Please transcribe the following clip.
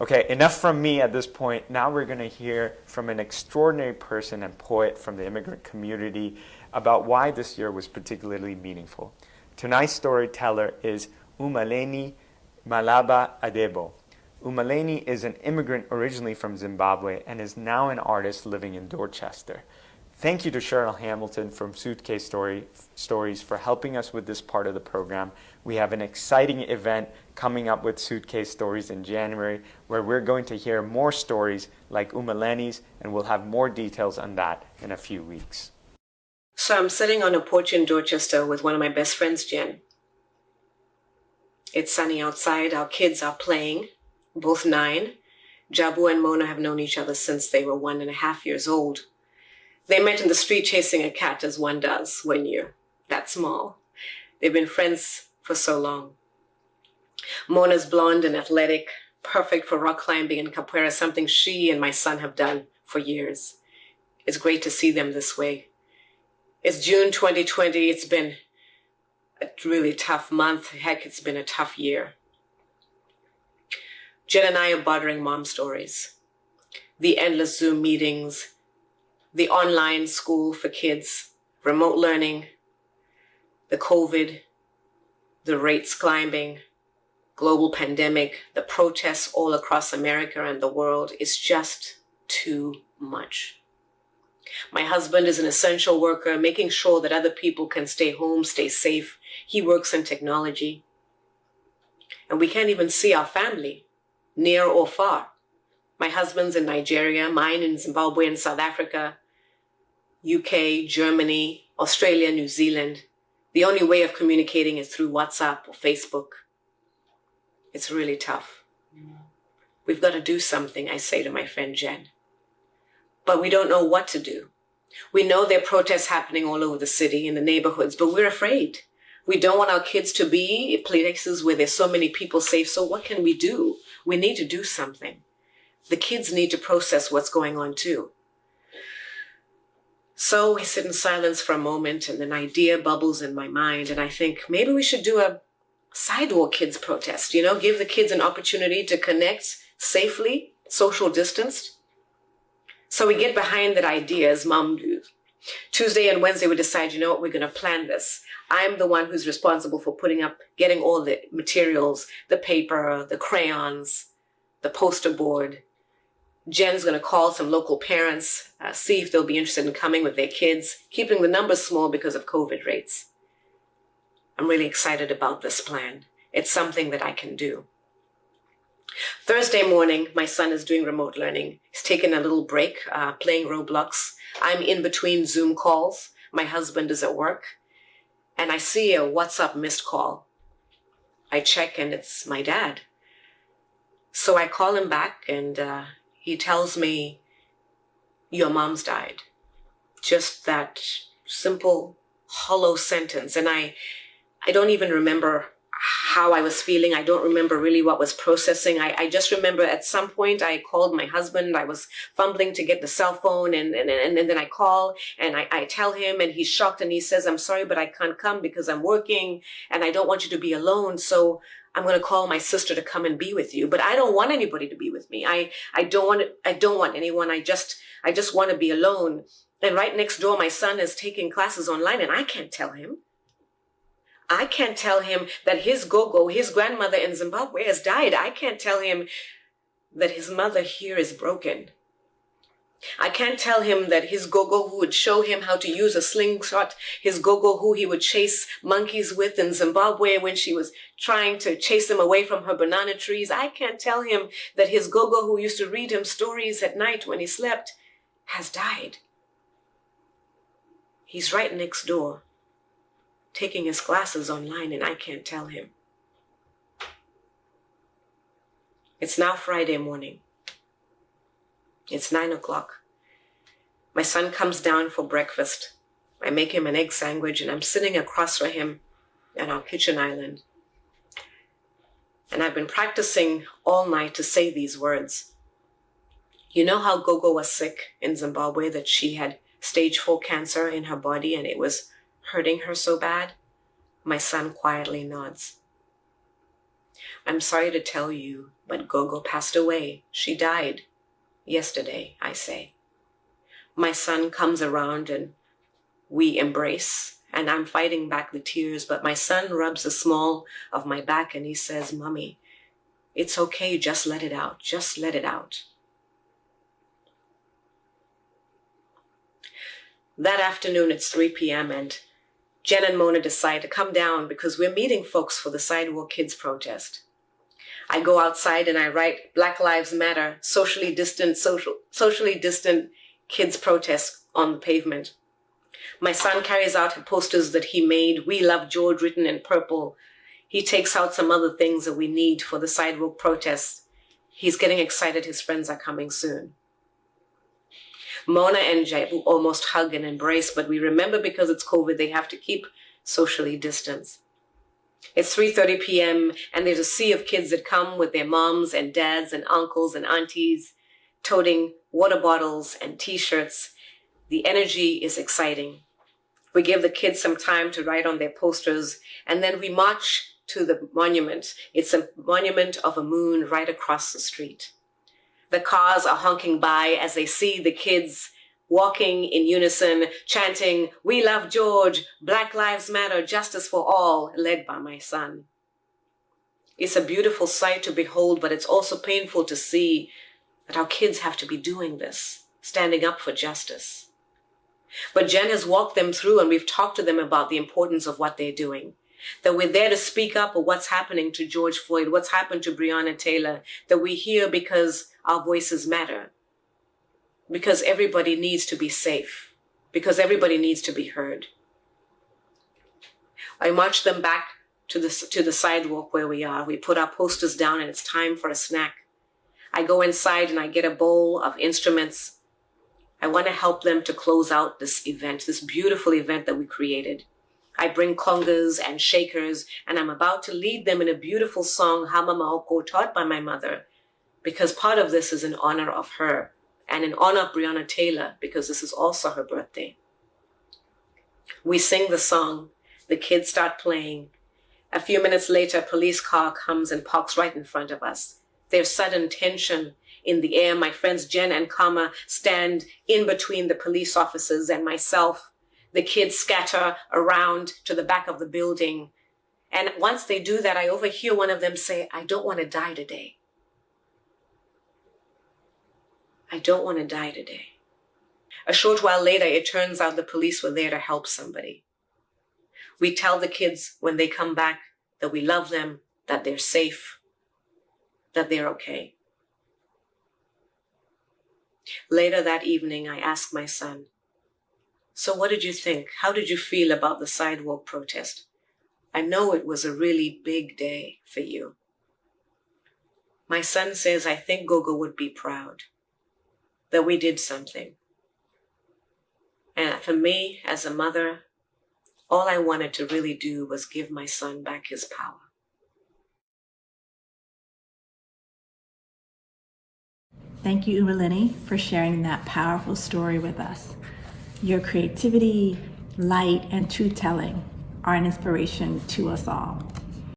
Okay, enough from me at this point. Now we're going to hear from an extraordinary person and poet from the immigrant community about why this year was particularly meaningful. Tonight's storyteller is U-Meleni Mhlaba-Adebo. U-Meleni is an immigrant originally from Zimbabwe and is now an artist living in Dorchester. Thank you to Cheryl Hamilton from Suitcase Stories for helping us with this part of the program. We have an exciting event coming up with Suitcase Stories in January where we're going to hear more stories like U-Meleni's, and we'll have more details on that in a few weeks. So I'm sitting on a porch in Dorchester with one of my best friends, Jen. It's sunny outside. Our kids are playing, both 9. Jabu and Mona have known each other since they were 1.5 years old. They met in the street chasing a cat, as one does when you're that small. They've been friends for so long. Mona's blonde and athletic, perfect for rock climbing and capoeira, something she and my son have done for years. It's great to see them this way. It's June 2020. It's been a really tough month. Heck, it's been a tough year. Jen and I are bartering mom stories. The endless Zoom meetings, the online school for kids, remote learning, the COVID, the rates climbing, global pandemic, the protests all across America and the world. Is just too much. My husband is an essential worker, making sure that other people can stay home, stay safe. He works in technology. And we can't even see our family, near or far. My husband's in Nigeria, mine in Zimbabwe and South Africa, UK, Germany, Australia, New Zealand. The only way of communicating is through WhatsApp or Facebook. It's really tough. We've got to do something, I say to my friend Jen. But we don't know what to do. We know there are protests happening all over the city, in the neighborhoods, but we're afraid. We don't want our kids to be in places where there's so many people safe. So what can we do? We need to do something. The kids need to process what's going on too. So we sit in silence for a moment, and an idea bubbles in my mind, and I think maybe we should do a Sidewalk Kids Protest, give the kids an opportunity to connect safely, social distanced. So we get behind that idea as mom do. Tuesday and Wednesday we decide, we're going to plan this. I'm the one who's responsible for getting all the materials, the paper, the crayons, the poster board. Jen's going to call some local parents, see if they'll be interested in coming with their kids, keeping the numbers small because of COVID rates. I'm really excited about this plan. It's something that I can do. Thursday morning, my son is doing remote learning. He's taking a little break, playing Roblox. I'm in between Zoom calls. My husband is at work. And I see a WhatsApp missed call. I check and it's my dad. So I call him back and he tells me, your mom's died. Just that simple, hollow sentence. And I don't even remember how I was feeling. I don't remember really what was processing. I just remember at some point I called my husband. I was fumbling to get the cell phone and then I call and I tell him, and he's shocked and he says, I'm sorry, but I can't come because I'm working and I don't want you to be alone. So I'm going to call my sister to come and be with you. But I don't want anybody to be with me. I don't want anyone. I just want to be alone. And right next door, my son is taking classes online and I can't tell him. I can't tell him that his gogo, his grandmother in Zimbabwe, has died. I can't tell him that his mother here is broken. I can't tell him that his gogo who would show him how to use a slingshot, his gogo who he would chase monkeys with in Zimbabwe when she was trying to chase him away from her banana trees. I can't tell him that his gogo who used to read him stories at night when he slept has died. He's right next door, taking his classes online, and I can't tell him. It's now Friday morning. It's 9 o'clock. My son comes down for breakfast. I make him an egg sandwich and I'm sitting across from him on our kitchen island. And I've been practicing all night to say these words. You know how Gogo was sick in Zimbabwe, that she had stage 4 cancer in her body and it was hurting her so bad? My son quietly nods. I'm sorry to tell you, but Gogo passed away. She died yesterday, I say. My son comes around and we embrace, and I'm fighting back the tears, but my son rubs the small of my back and he says, Mommy, it's okay, just let it out, just let it out. That afternoon, it's 3 p.m. and Jen and Mona decide to come down because we're meeting folks for the Sidewalk Kids Protest. I go outside and I write Black Lives Matter, socially distant kids protest on the pavement. My son carries out posters that he made, We Love George, written in purple. He takes out some other things that we need for the sidewalk protest. He's getting excited his friends are coming soon. Mona and Jaibu almost hug and embrace, but we remember because it's COVID, they have to keep socially distanced. It's 3:30 p.m. and there's a sea of kids that come with their moms and dads and uncles and aunties, toting water bottles and t-shirts. The energy is exciting. We give the kids some time to write on their posters, and then we march to the monument. It's a monument of a moon right across the street. The cars are honking by as they see the kids walking in unison, chanting, We love George, Black Lives Matter, justice for all, led by my son. It's a beautiful sight to behold, but it's also painful to see that our kids have to be doing this, standing up for justice. But Jen has walked them through and we've talked to them about the importance of what they're doing. That we're there to speak up of what's happening to George Floyd, what's happened to Breonna Taylor, that we hear because our voices matter. Because everybody needs to be safe. Because everybody needs to be heard. I march them back to the sidewalk where we are. We put our posters down and it's time for a snack. I go inside and I get a bowl of instruments. I want to help them to close out this event, this beautiful event that we created. I bring congas and shakers, and I'm about to lead them in a beautiful song, Hama Maoko, taught by my mother, because part of this is in honor of her, and in honor of Breonna Taylor, because this is also her birthday. We sing the song, the kids start playing. A few minutes later, a police car comes and parks right in front of us. There's sudden tension in the air. My friends Jen and Kama stand in between the police officers and myself. The kids scatter around to the back of the building. And once they do that, I overhear one of them say, I don't want to die today. I don't want to die today. A short while later, it turns out the police were there to help somebody. We tell the kids when they come back that we love them, that they're safe, that they're okay. Later that evening, I asked my son, so what did you think? How did you feel about the sidewalk protest? I know it was a really big day for you. My son says, I think Gogo would be proud that we did something. And for me, as a mother, all I wanted to really do was give my son back his power. Thank you, U-Meleni, for sharing that powerful story with us. Your creativity, light, and truth-telling are an inspiration to us all.